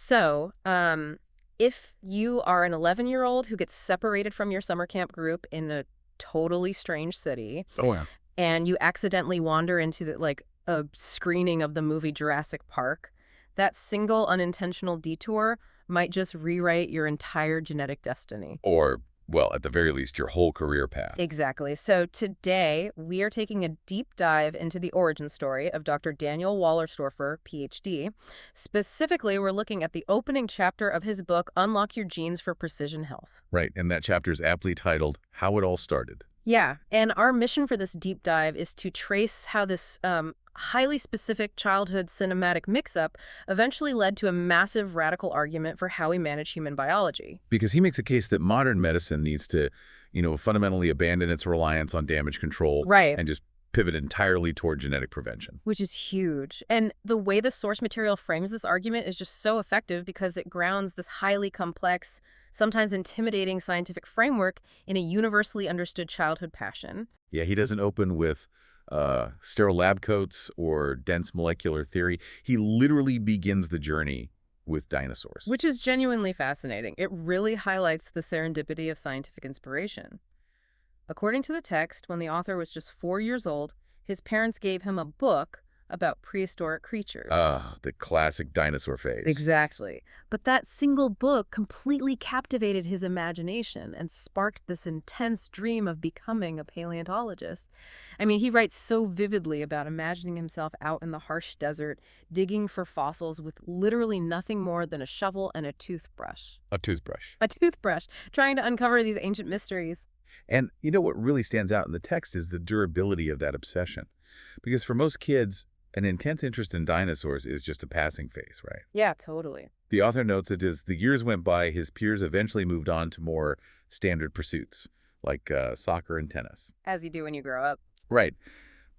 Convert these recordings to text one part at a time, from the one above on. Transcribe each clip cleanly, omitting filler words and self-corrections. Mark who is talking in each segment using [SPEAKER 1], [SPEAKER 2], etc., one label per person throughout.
[SPEAKER 1] So, if you are an 11-year-old who gets separated from your summer camp group in a totally strange city,
[SPEAKER 2] Oh, yeah.
[SPEAKER 1] and you accidentally wander into a screening of the movie Jurassic Park, that single unintentional detour might just rewrite your entire genetic destiny.
[SPEAKER 2] Or, well, at the very least, your whole career path.
[SPEAKER 1] Exactly. So today, we are taking a deep dive into the origin story of Dr. Daniel Wallerstorfer, PhD. Specifically, we're looking at the opening chapter of his book, Unlock Your Genes for Precision Health.
[SPEAKER 2] Right, and that chapter is aptly titled, How It All Started.
[SPEAKER 1] Yeah, and our mission for this deep dive is to trace how this highly specific childhood cinematic mix-up eventually led to a massive radical argument for how we manage human biology.
[SPEAKER 2] Because he makes a case that modern medicine needs to, fundamentally abandon its reliance on damage control
[SPEAKER 1] Right.
[SPEAKER 2] and just pivot entirely toward genetic prevention.
[SPEAKER 1] Which is huge. And the way the source material frames this argument is just so effective because it grounds this highly complex, sometimes intimidating scientific framework in a universally understood childhood passion.
[SPEAKER 2] Yeah, he doesn't open with sterile lab coats or dense molecular theory. He literally begins the journey with dinosaurs.
[SPEAKER 1] Which is genuinely fascinating. It really highlights the serendipity of scientific inspiration. According to the text, when the author was just 4 years old, his parents gave him a book about prehistoric creatures.
[SPEAKER 2] The classic dinosaur phase.
[SPEAKER 1] Exactly. But that single book completely captivated his imagination and sparked this intense dream of becoming a paleontologist. I mean, he writes so vividly about imagining himself out in the harsh desert, digging for fossils with literally nothing more than a shovel and a toothbrush.
[SPEAKER 2] A toothbrush.
[SPEAKER 1] A toothbrush, trying to uncover these ancient mysteries.
[SPEAKER 2] And what really stands out in the text is the durability of that obsession. Because for most kids, an intense interest in dinosaurs is just a passing phase, right?
[SPEAKER 1] Yeah, totally.
[SPEAKER 2] The author notes that as the years went by, his peers eventually moved on to more standard pursuits, like soccer and tennis.
[SPEAKER 1] As you do when you grow up.
[SPEAKER 2] Right.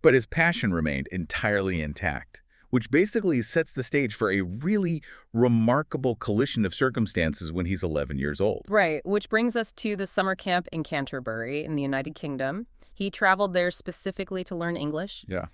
[SPEAKER 2] But his passion remained entirely intact, which basically sets the stage for a really remarkable collision of circumstances when he's 11 years old.
[SPEAKER 1] Right, which brings us to the summer camp in Canterbury in the United Kingdom. He traveled there specifically to learn English.
[SPEAKER 2] Yeah.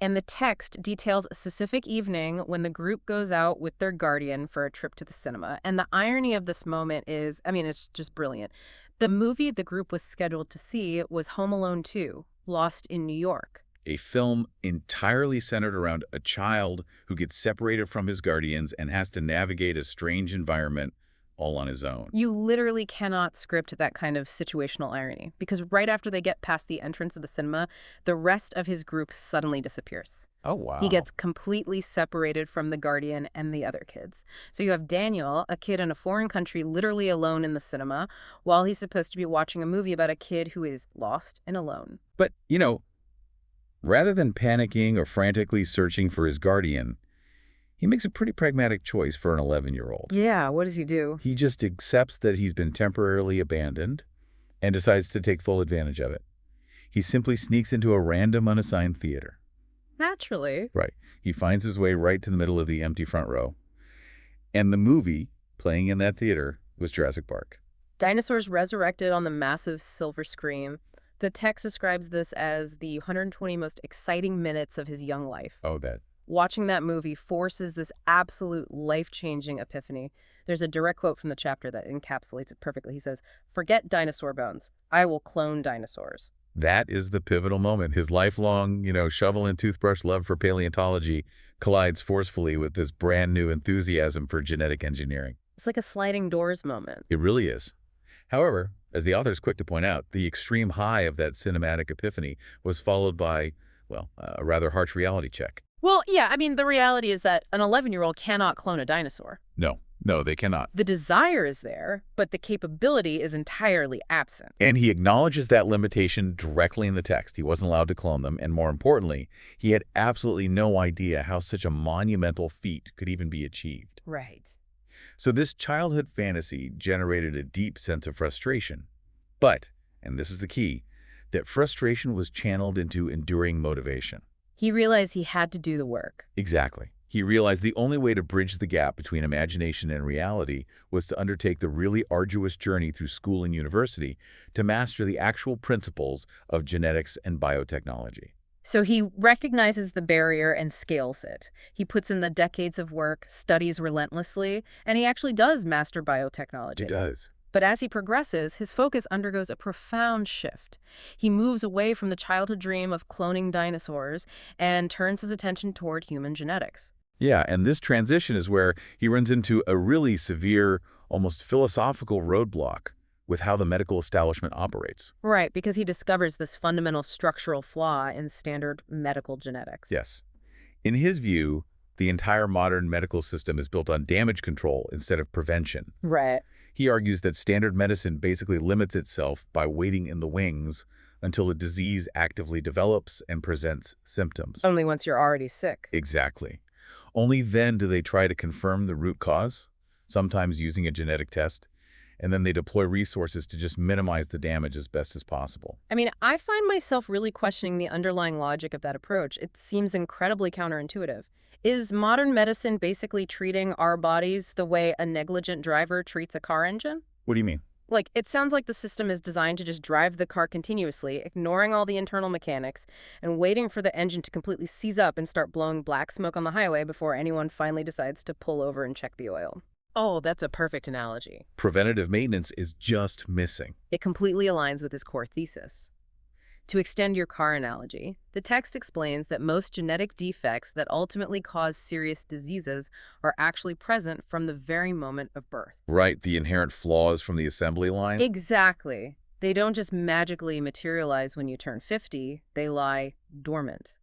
[SPEAKER 1] And the text details a specific evening when the group goes out with their guardian for a trip to the cinema. And the irony of this moment is, I mean, it's just brilliant. The movie the group was scheduled to see was Home Alone 2, Lost in New York.
[SPEAKER 2] A film entirely centered around a child who gets separated from his guardians and has to navigate a strange environment all on his own.
[SPEAKER 1] You literally cannot script that kind of situational irony, because right after they get past the entrance of the cinema, the rest of his group suddenly disappears.
[SPEAKER 2] Oh, wow.
[SPEAKER 1] He gets completely separated from the guardian and the other kids. So you have Daniel, a kid in a foreign country, literally alone in the cinema, while he's supposed to be watching a movie about a kid who is lost and alone.
[SPEAKER 2] But, rather than panicking or frantically searching for his guardian, he makes a pretty pragmatic choice for an 11-year-old.
[SPEAKER 1] Yeah, what does he do?
[SPEAKER 2] He just accepts that he's been temporarily abandoned and decides to take full advantage of it. He simply sneaks into a random unassigned theater.
[SPEAKER 1] Naturally.
[SPEAKER 2] Right. He finds his way right to the middle of the empty front row. And the movie playing in that theater was Jurassic Park.
[SPEAKER 1] Dinosaurs resurrected on the massive silver screen. The text describes this as the 120 most exciting minutes of his young life.
[SPEAKER 2] Oh, that.
[SPEAKER 1] Watching that movie forces this absolute life-changing epiphany. There's a direct quote from the chapter that encapsulates it perfectly. He says, "Forget dinosaur bones. I will clone dinosaurs."
[SPEAKER 2] That is the pivotal moment. His lifelong, shovel and toothbrush love for paleontology collides forcefully with this brand new enthusiasm for genetic engineering.
[SPEAKER 1] It's like a sliding doors moment.
[SPEAKER 2] It really is. However, as the author is quick to point out, the extreme high of that cinematic epiphany was followed by, a rather harsh reality check.
[SPEAKER 1] Well, yeah, I mean, the reality is that an 11-year-old cannot clone a dinosaur.
[SPEAKER 2] No, they cannot.
[SPEAKER 1] The desire is there, but the capability is entirely absent.
[SPEAKER 2] And he acknowledges that limitation directly in the text. He wasn't allowed to clone them, and more importantly, he had absolutely no idea how such a monumental feat could even be achieved.
[SPEAKER 1] Right.
[SPEAKER 2] So this childhood fantasy generated a deep sense of frustration. But, and this is the key, that frustration was channeled into enduring motivation.
[SPEAKER 1] He realized he had to do the work.
[SPEAKER 2] Exactly. He realized the only way to bridge the gap between imagination and reality was to undertake the really arduous journey through school and university to master the actual principles of genetics and biotechnology.
[SPEAKER 1] So he recognizes the barrier and scales it. He puts in the decades of work, studies relentlessly, and he actually does master
[SPEAKER 2] He
[SPEAKER 1] biotechnology.
[SPEAKER 2] does.
[SPEAKER 1] But as he progresses, his focus undergoes a profound shift. He moves away from the childhood dream of cloning dinosaurs and turns his attention toward human genetics.
[SPEAKER 2] Yeah, and this transition is where he runs into a really severe, almost philosophical roadblock with how the medical establishment operates.
[SPEAKER 1] Right, because he discovers this fundamental structural flaw in standard medical genetics.
[SPEAKER 2] Yes. In his view, the entire modern medical system is built on damage control instead of prevention.
[SPEAKER 1] Right.
[SPEAKER 2] He argues that standard medicine basically limits itself by waiting in the wings until a disease actively develops and presents symptoms.
[SPEAKER 1] Only once you're already sick.
[SPEAKER 2] Exactly. Only then do they try to confirm the root cause, sometimes using a genetic test, and then they deploy resources to just minimize the damage as best as possible.
[SPEAKER 1] I mean, I find myself really questioning the underlying logic of that approach. It seems incredibly counterintuitive. Is modern medicine basically treating our bodies the way a negligent driver treats a car engine?
[SPEAKER 2] What do you mean?
[SPEAKER 1] Like, it sounds like the system is designed to just drive the car continuously, ignoring all the internal mechanics, and waiting for the engine to completely seize up and start blowing black smoke on the highway before anyone finally decides to pull over and check the oil. Oh, that's a perfect analogy.
[SPEAKER 2] Preventative maintenance is just missing.
[SPEAKER 1] It completely aligns with his core thesis. To extend your car analogy, the text explains that most genetic defects that ultimately cause serious diseases are actually present from the very moment of birth.
[SPEAKER 2] Right, the inherent flaws from the assembly line?
[SPEAKER 1] Exactly. They don't just magically materialize when you turn 50, they lie dormant.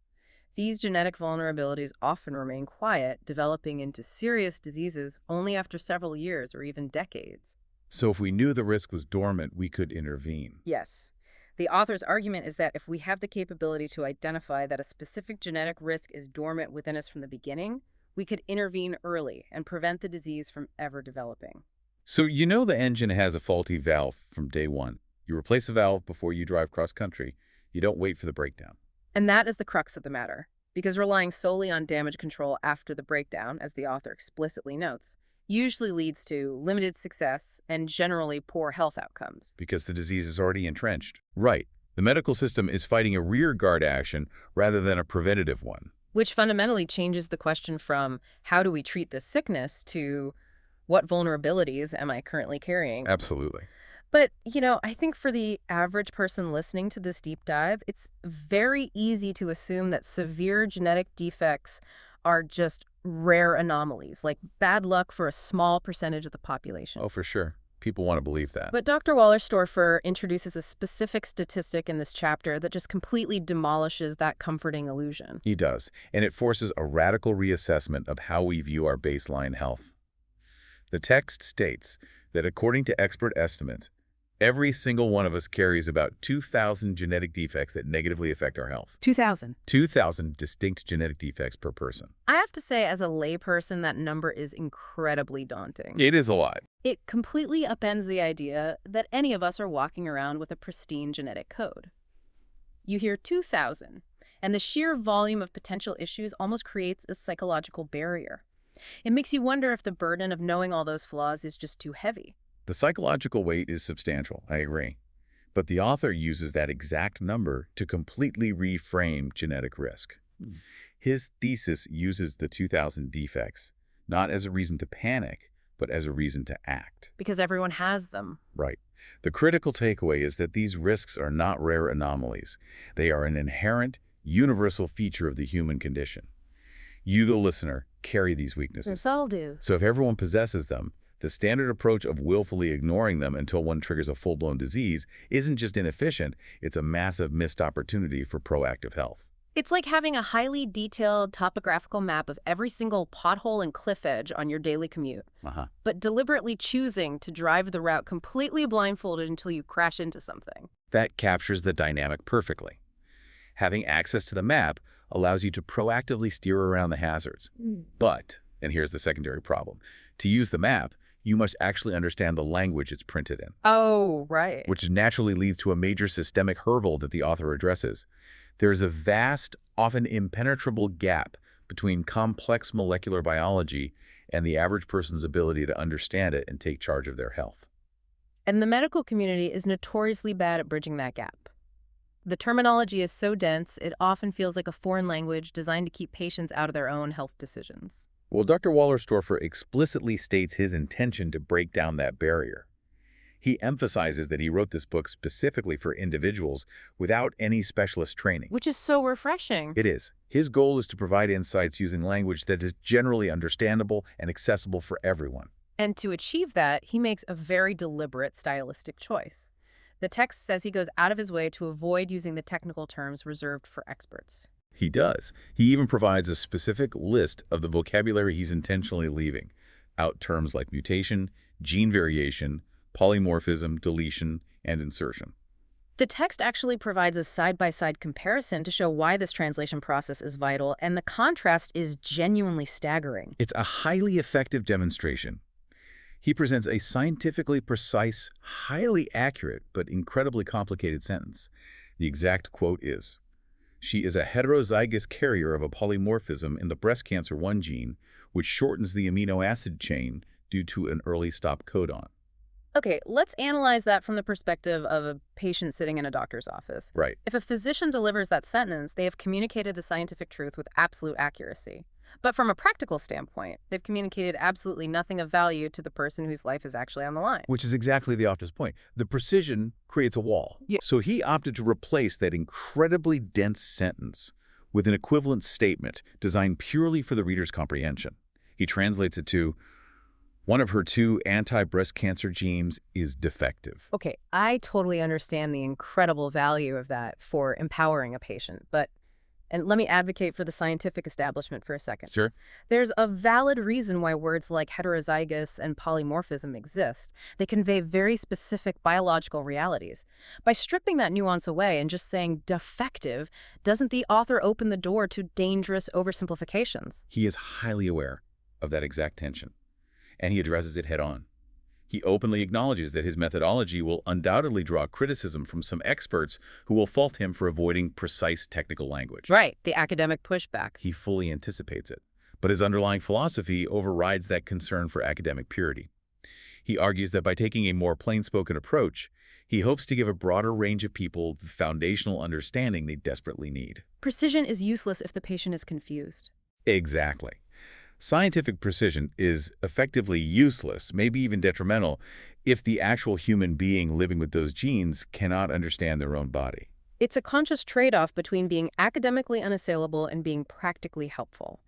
[SPEAKER 1] These genetic vulnerabilities often remain quiet, developing into serious diseases only after several years or even decades.
[SPEAKER 2] So if we knew the risk was dormant, we could intervene.
[SPEAKER 1] Yes. The author's argument is that if we have the capability to identify that a specific genetic risk is dormant within us from the beginning, we could intervene early and prevent the disease from ever developing.
[SPEAKER 2] So you know the engine has a faulty valve from day one. You replace a valve before you drive cross-country. You don't wait for the breakdown.
[SPEAKER 1] And that is the crux of the matter, because relying solely on damage control after the breakdown, as the author explicitly notes, usually leads to limited success and generally poor health outcomes.
[SPEAKER 2] Because the disease is already entrenched. Right. The medical system is fighting a rear-guard action rather than a preventative one.
[SPEAKER 1] Which fundamentally changes the question from how do we treat this sickness to what vulnerabilities am I currently carrying?
[SPEAKER 2] Absolutely.
[SPEAKER 1] But, I think for the average person listening to this deep dive, it's very easy to assume that severe genetic defects are just rare anomalies, like bad luck for a small percentage of the population.
[SPEAKER 2] Oh, for sure. People want to believe that.
[SPEAKER 1] But Dr. Wallerstorfer introduces a specific statistic in this chapter that just completely demolishes that comforting illusion.
[SPEAKER 2] He does, and it forces a radical reassessment of how we view our baseline health. The text states that according to expert estimates, every single one of us carries about 2,000 genetic defects that negatively affect our health.
[SPEAKER 1] 2,000.
[SPEAKER 2] 2,000 distinct genetic defects per person.
[SPEAKER 1] I have to say, as a layperson, that number is incredibly daunting.
[SPEAKER 2] It is a lot.
[SPEAKER 1] It completely upends the idea that any of us are walking around with a pristine genetic code. You hear 2,000, and the sheer volume of potential issues almost creates a psychological barrier. It makes you wonder if the burden of knowing all those flaws is just too heavy.
[SPEAKER 2] The psychological weight is substantial, I agree. But the author uses that exact number to completely reframe genetic risk. His thesis uses the 2,000 defects not as a reason to panic, but as a reason to act.
[SPEAKER 1] Because everyone has them.
[SPEAKER 2] Right. The critical takeaway is that these risks are not rare anomalies. They are an inherent, universal feature of the human condition. You, the listener, carry these weaknesses.
[SPEAKER 1] Yes, all do.
[SPEAKER 2] So if everyone possesses them, the standard approach of willfully ignoring them until one triggers a full-blown disease isn't just inefficient, it's a massive missed opportunity for proactive health.
[SPEAKER 1] It's like having a highly detailed topographical map of every single pothole and cliff edge on your daily commute, but deliberately choosing to drive the route completely blindfolded until you crash into something.
[SPEAKER 2] That captures the dynamic perfectly. Having access to the map allows you to proactively steer around the hazards. But, and here's the secondary problem, to use the map, you must actually understand the language it's printed in.
[SPEAKER 1] Oh, right.
[SPEAKER 2] Which naturally leads to a major systemic hurdle that the author addresses. There's a vast, often impenetrable gap between complex molecular biology and the average person's ability to understand it and take charge of their health.
[SPEAKER 1] And the medical community is notoriously bad at bridging that gap. The terminology is so dense, it often feels like a foreign language designed to keep patients out of their own health decisions.
[SPEAKER 2] Well, Dr. Wallerstorfer explicitly states his intention to break down that barrier. He emphasizes that he wrote this book specifically for individuals without any specialist training.
[SPEAKER 1] Which is so refreshing.
[SPEAKER 2] It is. His goal is to provide insights using language that is generally understandable and accessible for everyone.
[SPEAKER 1] And to achieve that, he makes a very deliberate stylistic choice. The text says he goes out of his way to avoid using the technical terms reserved for experts.
[SPEAKER 2] He does. He even provides a specific list of the vocabulary he's intentionally leaving out, terms like mutation, gene variation, polymorphism, deletion, and insertion.
[SPEAKER 1] The text actually provides a side-by-side comparison to show why this translation process is vital, and the contrast is genuinely staggering.
[SPEAKER 2] It's a highly effective demonstration. He presents a scientifically precise, highly accurate, but incredibly complicated sentence. The exact quote is, "She is a heterozygous carrier of a polymorphism in the breast cancer 1 gene, which shortens the amino acid chain due to an early stop codon."
[SPEAKER 1] Okay, let's analyze that from the perspective of a patient sitting in a doctor's office.
[SPEAKER 2] Right.
[SPEAKER 1] If a physician delivers that sentence, they have communicated the scientific truth with absolute accuracy. But from a practical standpoint, they've communicated absolutely nothing of value to the person whose life is actually on the line.
[SPEAKER 2] Which is exactly the author's point. The precision creates a wall.
[SPEAKER 1] Yeah.
[SPEAKER 2] So he opted to replace that incredibly dense sentence with an equivalent statement designed purely for the reader's comprehension. He translates it to, "One of her 2 anti-breast cancer genes is defective."
[SPEAKER 1] Okay, I totally understand the incredible value of that for empowering a patient, and let me advocate for the scientific establishment for a second.
[SPEAKER 2] Sure.
[SPEAKER 1] There's a valid reason why words like heterozygous and polymorphism exist. They convey very specific biological realities. By stripping that nuance away and just saying defective, doesn't the author open the door to dangerous oversimplifications?
[SPEAKER 2] He is highly aware of that exact tension, and he addresses it head-on. He openly acknowledges that his methodology will undoubtedly draw criticism from some experts who will fault him for avoiding precise technical language.
[SPEAKER 1] Right, the academic pushback.
[SPEAKER 2] He fully anticipates it, but his underlying philosophy overrides that concern for academic purity. He argues that by taking a more plain-spoken approach, he hopes to give a broader range of people the foundational understanding they desperately need.
[SPEAKER 1] Precision is useless if the patient is confused.
[SPEAKER 2] Exactly. Scientific precision is effectively useless, maybe even detrimental, if the actual human being living with those genes cannot understand their own body.
[SPEAKER 1] It's a conscious trade-off between being academically unassailable and being practically helpful.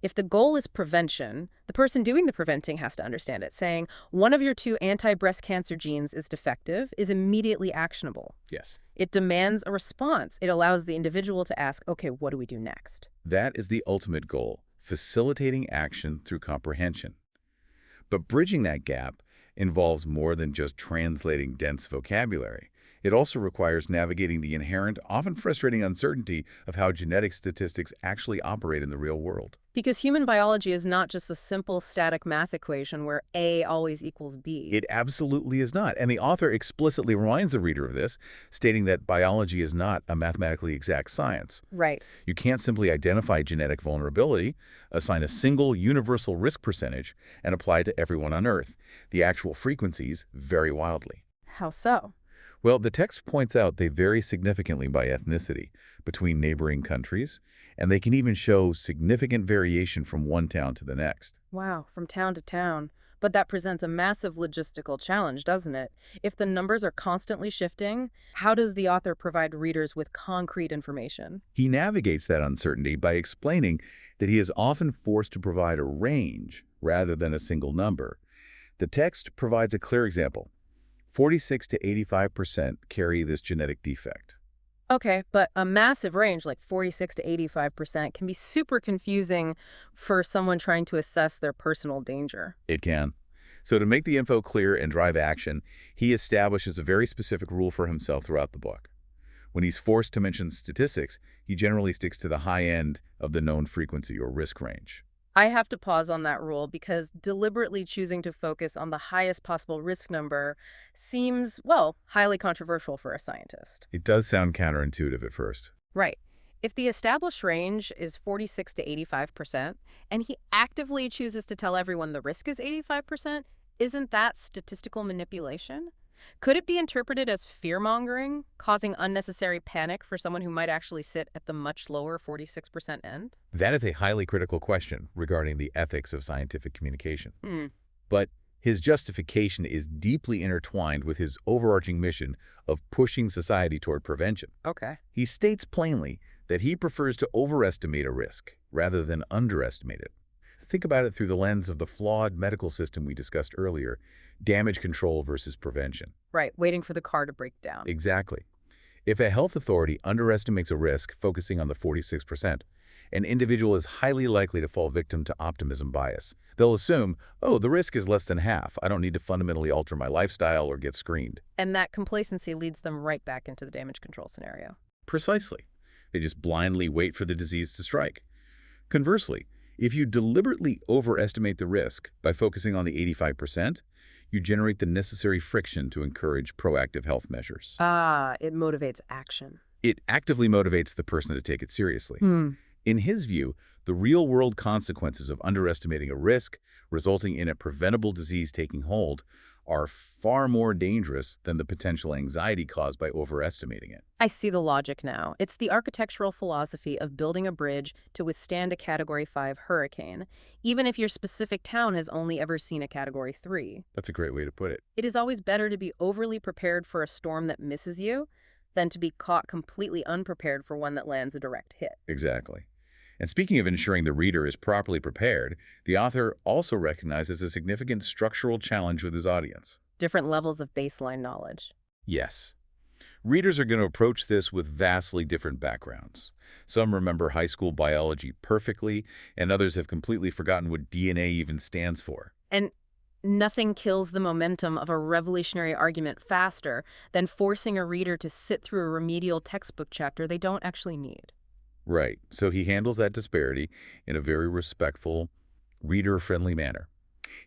[SPEAKER 1] If the goal is prevention, the person doing the preventing has to understand it. Saying, one of your 2 anti-breast cancer genes is defective is immediately actionable.
[SPEAKER 2] Yes.
[SPEAKER 1] It demands a response. It allows the individual to ask, okay, what do we do next?
[SPEAKER 2] That is the ultimate goal, facilitating action through comprehension. But bridging that gap involves more than just translating dense vocabulary. It also requires navigating the inherent, often frustrating uncertainty of how genetic statistics actually operate in the real world.
[SPEAKER 1] Because human biology is not just a simple static math equation where A always equals B.
[SPEAKER 2] It absolutely is not. And the author explicitly reminds the reader of this, stating that biology is not a mathematically exact science.
[SPEAKER 1] Right.
[SPEAKER 2] You can't simply identify genetic vulnerability, assign a single universal risk percentage, and apply it to everyone on Earth. The actual frequencies vary wildly.
[SPEAKER 1] How so?
[SPEAKER 2] Well, the text points out they vary significantly by ethnicity between neighboring countries, and they can even show significant variation from one town to the next.
[SPEAKER 1] Wow, from town to town. But that presents a massive logistical challenge, doesn't it? If the numbers are constantly shifting, how does the author provide readers with concrete information?
[SPEAKER 2] He navigates that uncertainty by explaining that he is often forced to provide a range rather than a single number. The text provides a clear example. 46 to 85% carry this genetic defect.
[SPEAKER 1] Okay, but a massive range like 46 to 85% can be super confusing for someone trying to assess their personal danger.
[SPEAKER 2] It can. So to make the info clear and drive action, he establishes a very specific rule for himself throughout the book. When he's forced to mention statistics, he generally sticks to the high end of the known frequency or risk range.
[SPEAKER 1] I have to pause on that rule because deliberately choosing to focus on the highest possible risk number seems, well, highly controversial for a scientist.
[SPEAKER 2] It does sound counterintuitive at first.
[SPEAKER 1] Right. If the established range is 46 to 85%, and he actively chooses to tell everyone the risk is 85%, isn't that statistical manipulation? Could it be interpreted as fear-mongering, causing unnecessary panic for someone who might actually sit at the much lower 46% end?
[SPEAKER 2] That is a highly critical question regarding the ethics of scientific communication.
[SPEAKER 1] Hmm.
[SPEAKER 2] But his justification is deeply intertwined with his overarching mission of pushing society toward prevention.
[SPEAKER 1] Okay.
[SPEAKER 2] He states plainly that he prefers to overestimate a risk rather than underestimate it. Think about it through the lens of the flawed medical system we discussed earlier, damage control versus prevention.
[SPEAKER 1] Right, waiting for the car to break down.
[SPEAKER 2] Exactly. If a health authority underestimates a risk, focusing on the 46%, an individual is highly likely to fall victim to optimism bias. They'll assume, oh, the risk is less than half. I don't need to fundamentally alter my lifestyle or get screened.
[SPEAKER 1] And that complacency leads them right back into the damage control scenario.
[SPEAKER 2] Precisely. They just blindly wait for the disease to strike. Conversely, if you deliberately overestimate the risk by focusing on the 85%, you generate the necessary friction to encourage proactive health measures.
[SPEAKER 1] Ah, it motivates action.
[SPEAKER 2] It actively motivates the person to take it seriously.
[SPEAKER 1] Hmm.
[SPEAKER 2] In his view, the real-world consequences of underestimating a risk, resulting in a preventable disease taking hold, are far more dangerous than the potential anxiety caused by overestimating it.
[SPEAKER 1] I see the logic now. It's the architectural philosophy of building a bridge to withstand a Category 5 hurricane, even if your specific town has only ever seen a Category 3.
[SPEAKER 2] That's a great way to put it.
[SPEAKER 1] It is always better to be overly prepared for a storm that misses you than to be caught completely unprepared for one that lands a direct hit.
[SPEAKER 2] Exactly. And speaking of ensuring the reader is properly prepared, the author also recognizes a significant structural challenge with his audience.
[SPEAKER 1] Different levels of baseline knowledge.
[SPEAKER 2] Yes. Readers are going to approach this with vastly different backgrounds. Some remember high school biology perfectly, and others have completely forgotten what DNA even stands for.
[SPEAKER 1] And nothing kills the momentum of a revolutionary argument faster than forcing a reader to sit through a remedial textbook chapter they don't actually need.
[SPEAKER 2] Right. So he handles that disparity in a very respectful, reader-friendly manner.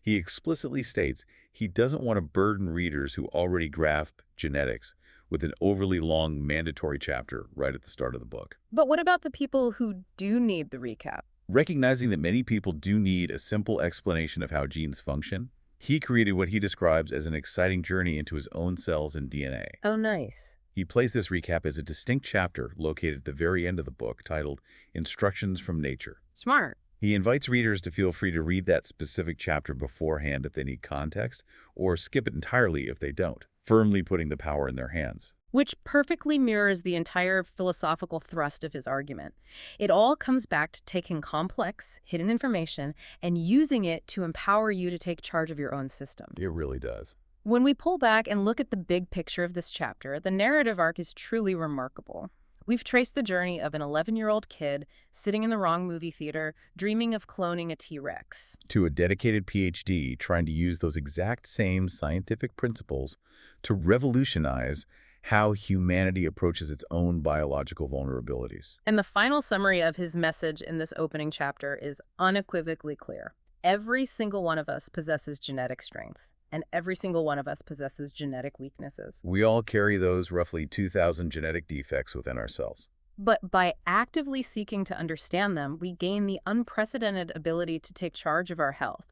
[SPEAKER 2] He explicitly states he doesn't want to burden readers who already grasp genetics with an overly long mandatory chapter right at the start of the book.
[SPEAKER 1] But what about the people who do need the recap?
[SPEAKER 2] Recognizing that many people do need a simple explanation of how genes function, he created what he describes as an exciting journey into his own cells and DNA.
[SPEAKER 1] Oh, nice.
[SPEAKER 2] He plays this recap as a distinct chapter located at the very end of the book titled Instructions from Nature.
[SPEAKER 1] Smart.
[SPEAKER 2] He invites readers to feel free to read that specific chapter beforehand if they need context, or skip it entirely if they don't, firmly putting the power in their hands.
[SPEAKER 1] Which perfectly mirrors the entire philosophical thrust of his argument. It all comes back to taking complex, hidden information and using it to empower you to take charge of your own system.
[SPEAKER 2] It really does.
[SPEAKER 1] When we pull back and look at the big picture of this chapter, the narrative arc is truly remarkable. We've traced the journey of an 11-year-old kid sitting in the wrong movie theater, dreaming of cloning a T-Rex,
[SPEAKER 2] To a dedicated PhD trying to use those exact same scientific principles to revolutionize how humanity approaches its own biological vulnerabilities.
[SPEAKER 1] and the final summary of his message in this opening chapter is unequivocally clear. Every single one of us possesses genetic strength, and every single one of us possesses genetic weaknesses.
[SPEAKER 2] We all carry those roughly 2,000 genetic defects within ourselves.
[SPEAKER 1] But by actively seeking to understand them, we gain the unprecedented ability to take charge of our health.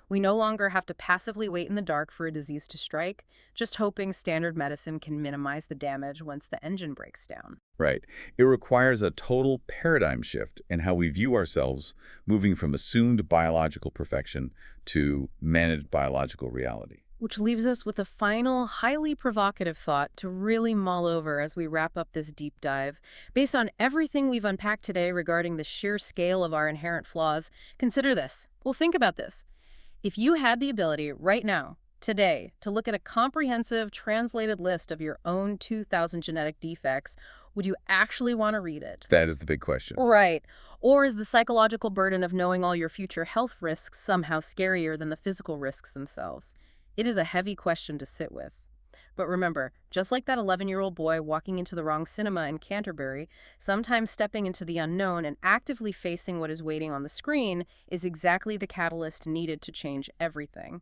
[SPEAKER 1] We no longer have to passively wait in the dark for a disease to strike, just hoping standard medicine can minimize the damage once the engine breaks down.
[SPEAKER 2] Right. It requires a total paradigm shift in how we view ourselves, moving from assumed biological perfection to managed biological reality.
[SPEAKER 1] Which leaves us with a final, highly provocative thought to really mull over as we wrap up this deep dive. Based on everything we've unpacked today regarding the sheer scale of our inherent flaws, consider this. Well, think about this. If you had the ability right now, today, to look at a comprehensive, translated list of your own 2,000 genetic defects, would you actually want to read it?
[SPEAKER 2] That is the big question.
[SPEAKER 1] Right. Or is the psychological burden of knowing all your future health risks somehow scarier than the physical risks themselves? It is a heavy question to sit with. But remember, just like that 11-year-old boy walking into the wrong cinema in Canterbury, sometimes stepping into the unknown and actively facing what is waiting on the screen is exactly the catalyst needed to change everything.